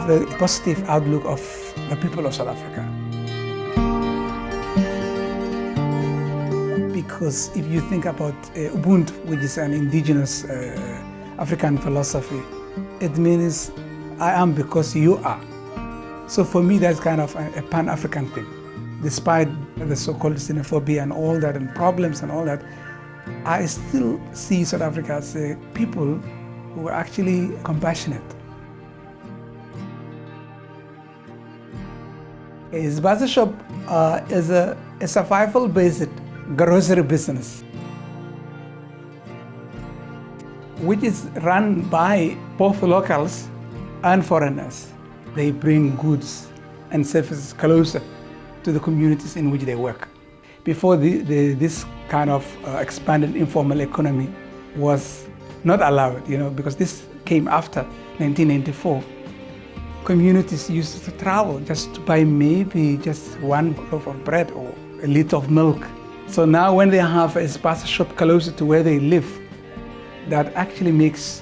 have a positive outlook of the people of South Africa. Because if you think about Ubuntu, which is an indigenous African philosophy, it means I am because you are. So for me, that's kind of a Pan-African thing. Despite the so-called xenophobia and all that and problems and all that, I still see South Africa as a people who are actually compassionate. A Spaza shop is a survival-based grocery business, which is run by both locals and foreigners. They bring goods and services closer to the communities in which they work. Before this kind of expanded informal economy was not allowed, because this came after 1994. Communities used to travel just to buy maybe just one loaf of bread or a liter of milk. So now when they have a Spaza shop closer to where they live, that actually makes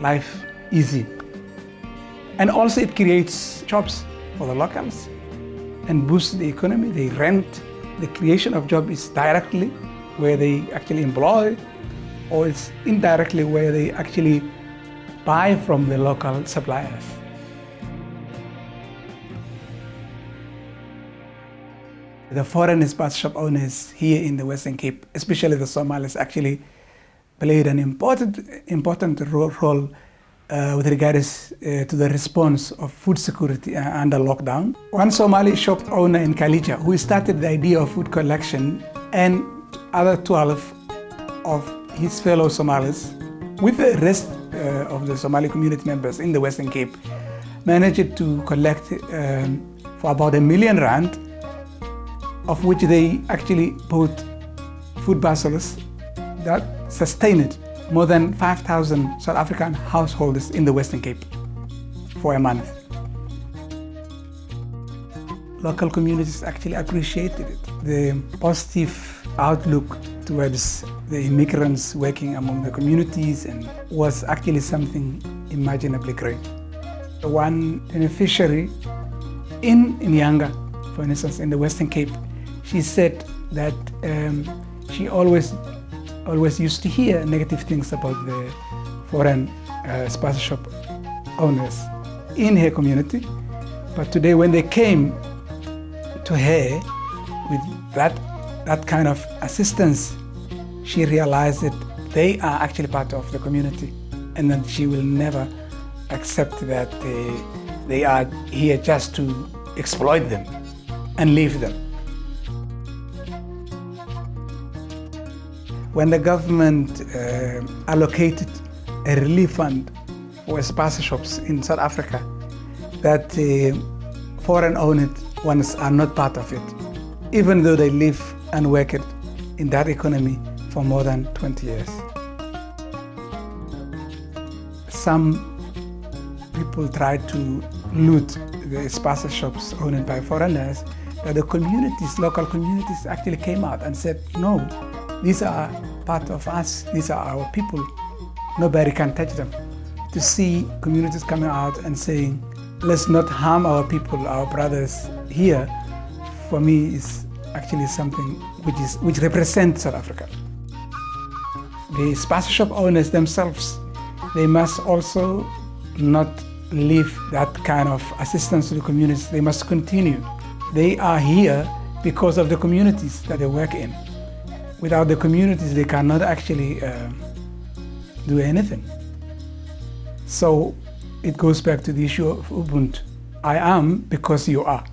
life easy. And also it creates jobs for the locals and boosts the economy. They rent. The creation of jobs is directly where they actually employ, or it's indirectly where they actually buy from the local suppliers. The foreign Spaza shop owners here in the Western Cape, especially the Somalis, actually played an important role with regards to the response of food security under lockdown. One Somali shop owner in Kalija who started the idea of food collection, and other 12 of his fellow Somalis with the rest of the Somali community members in the Western Cape managed to collect for about R1 million, of which they actually bought food parcels that sustained more than 5,000 South African households in the Western Cape for a month. Local communities actually appreciated it. The positive outlook towards the immigrants working among the communities and was actually something imaginably great. One beneficiary in Nyanga, for instance, in the Western Cape, she said that she always used to hear negative things about the foreign Spaza shop owners in her community. But today when they came to her with that kind of assistance, she realized that they are actually part of the community and that she will never accept that they are here just to exploit them and leave them. When the government allocated a relief fund for Spaza shops in South Africa, that foreign-owned ones are not part of it, even though they live and work in that economy for more than 20 years. Some people try to loot the Spaza shops owned by foreigners, but the communities, local communities actually came out and said, no, these are part of us, these are our people, nobody can touch them. To see communities coming out and saying, let's not harm our people, our brothers here, for me is actually something which represents South Africa. The Spaza shop owners themselves, they must also not leave that kind of assistance to the communities. They must continue. They are here because of the communities that they work in. Without the communities, they cannot actually do anything. So it goes back to the issue of Ubuntu. I am because you are.